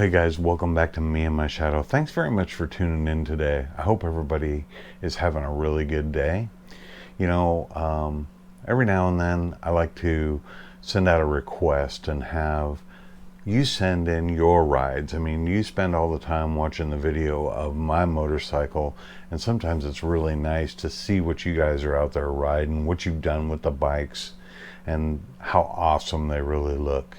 Hey guys, welcome back to Me and My Shadow. Thanks very much for tuning in today. I hope everybody is having a really good day. Every now and then I like to send out a request and have you send in your rides. I mean, you spend all the time watching the video of my motorcycle, and sometimes it's really nice to see what you guys are out there riding, what you've done with the bikes, and how awesome they really look.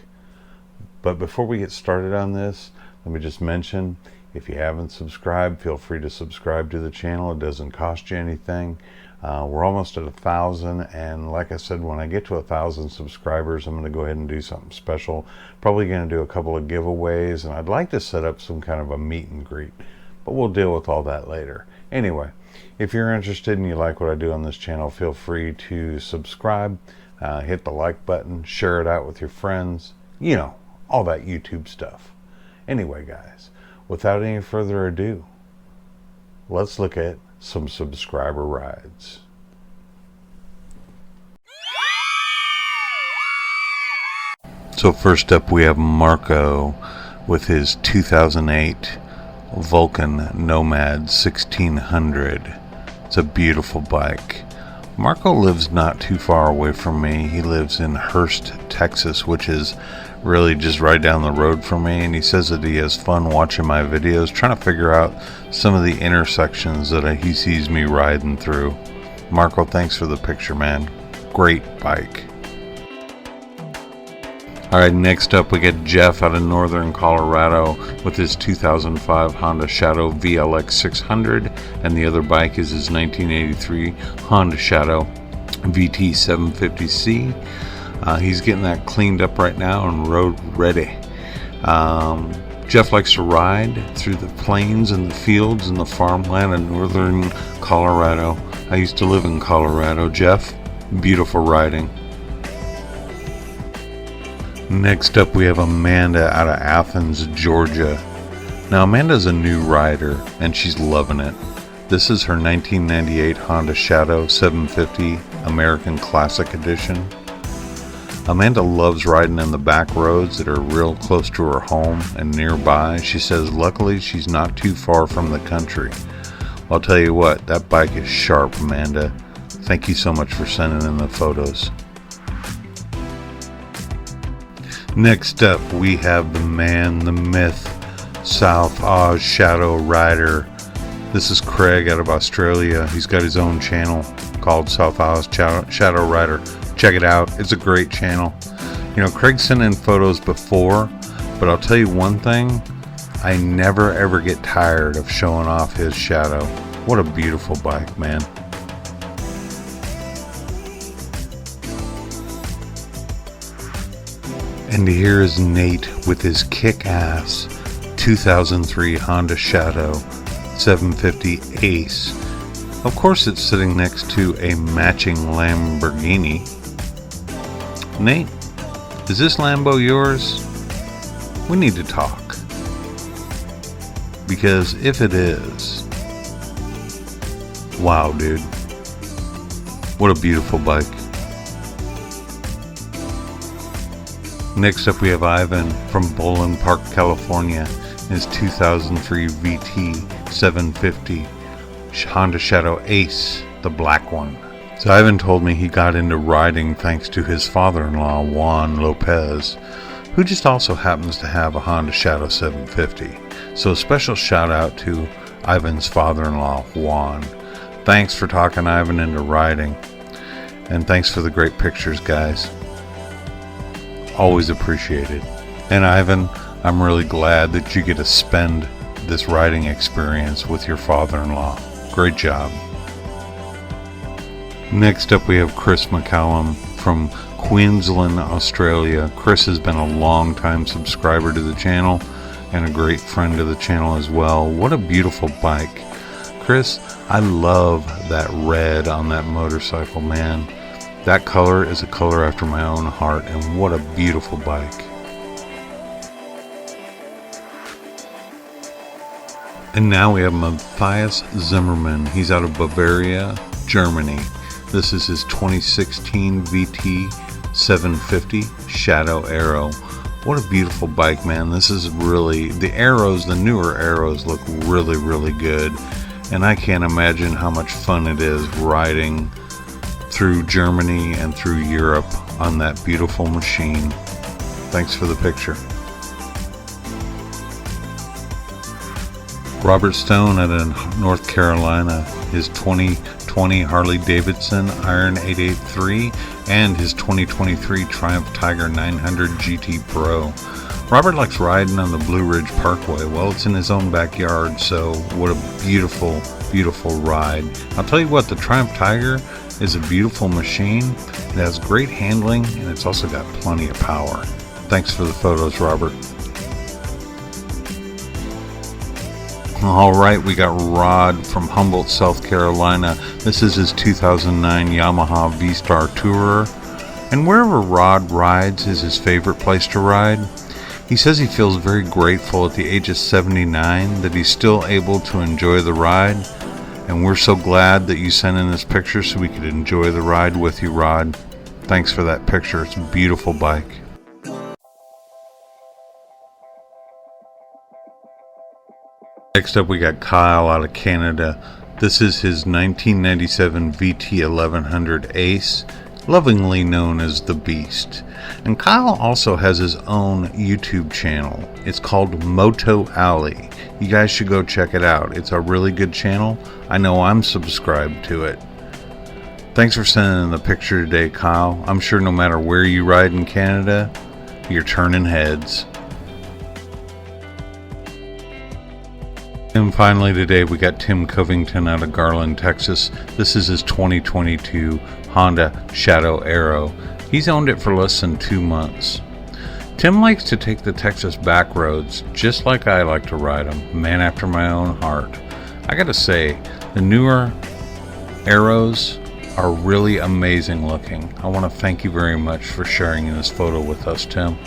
But before we get started on this, let me just mention, if you haven't subscribed, feel free to subscribe to the channel. It doesn't cost you anything. We're almost at 1,000, and like I said, when I get to 1,000 subscribers, I'm going to go ahead and do something special. Probably going to do a couple of giveaways, and I'd like to set up some kind of a meet and greet, but we'll deal with all that later. Anyway, if you're interested and you like what I do on this channel, feel free to subscribe, hit the like button, share it out with your friends, all that YouTube stuff. Anyway, guys, without any further ado, let's look at some subscriber rides. So first up, we have Marco with his 2008 Vulcan Nomad 1600. It's a beautiful bike. Marco lives not too far away from me. He lives in Hurst, Texas, which is really just right down the road from me, and he says that he has fun watching my videos, trying to figure out some of the intersections that he sees me riding through. Marco, thanks for the picture, man. Great bike. Alright, next up we get Jeff out of northern Colorado with his 2005 Honda Shadow VLX 600, and the other bike is his 1983 Honda Shadow VT 750C. He's getting that cleaned up right now and road ready. Jeff likes to ride through the plains and the fields and the farmland of northern Colorado. I used to live in Colorado, Jeff. Beautiful riding. Next up we have Amanda out of Athens, Georgia. Now Amanda's a new rider and she's loving it. This is her 1998 Honda Shadow 750 American Classic Edition. Amanda loves riding in the back roads that are real close to her home and nearby. She says luckily she's not too far from the country. I'll tell you what, that bike is sharp, Amanda. Thank you so much for sending in the photos. Next up we have the man, the myth, South Oz Shadow Rider. This is Craig out of Australia. He's got his own channel called South Oz Shadow Rider. Check it out. It's a great channel. Craig sent in photos before, but I'll tell you one thing. I never ever get tired of showing off his Shadow. What a beautiful bike, man. And here is Nate with his kick-ass 2003 Honda Shadow 750 Ace. Of course it's sitting next to a matching Lamborghini. Nate, is this Lambo yours? We need to talk. Because if it is, wow, dude. What a beautiful bike. Next up we have Ivan from Bowling Park, California, his 2003 VT 750 Honda Shadow Ace, the black one. So Ivan told me he got into riding thanks to his father-in-law, Juan Lopez, who just also happens to have a Honda Shadow 750. So a special shout out to Ivan's father-in-law, Juan. Thanks for talking Ivan into riding. And thanks for the great pictures, guys. Always appreciated. And Ivan, I'm really glad that you get to spend this riding experience with your father-in-law. Great job. Next up we have Chris McCallum from Queensland, Australia. Chris has been a long-time subscriber to the channel and a great friend to the channel as well. What a beautiful bike. Chris, I love that red on that motorcycle, man. That color is a color after my own heart, and what a beautiful bike. And now we have Matthias Zimmerman. He's out of Bavaria, Germany. This is his 2016 VT 750 Shadow Aero. What a beautiful bike, man. This is really, the Arrows, the newer Arrows look really, really good. And I can't imagine how much fun it is riding through Germany and through Europe on that beautiful machine. Thanks for the picture. Robert Stone out of North Carolina, his 2020 Harley Davidson Iron 883 and his 2023 Triumph Tiger 900 GT Pro. Robert likes riding on the Blue Ridge Parkway. Well, it's in his own backyard, so what a beautiful, beautiful ride. I'll tell you what, the Triumph Tiger is a beautiful machine. It has great handling, and it's also got plenty of power. Thanks for the photos, Robert. All right, we got Rod from Humboldt, South Carolina. This is his 2009 Yamaha V-Star Tourer. And wherever Rod rides is his favorite place to ride. He says he feels very grateful at the age of 79 that he's still able to enjoy the ride. And we're so glad that you sent in this picture so we could enjoy the ride with you, Rod. Thanks for that picture. It's a beautiful bike. Next up, we got Kyle out of Canada. This is his 1997 VT 1100 Ace, lovingly known as the Beast. And Kyle also has his own YouTube channel. It's called Moto Alley. You guys should go check it out. It's a really good channel. I know I'm subscribed to it. Thanks for sending in the picture today, Kyle. I'm sure no matter where you ride in Canada, you're turning heads. And finally today we got Tim Covington out of Garland, Texas. This is his 2022 Honda Shadow Aero. He's owned it for less than 2 months. Tim likes to take the Texas back roads just like I like to ride them, man after my own heart. I gotta say, the newer Aeros are really amazing looking. I want to thank you very much for sharing this photo with us, Tim.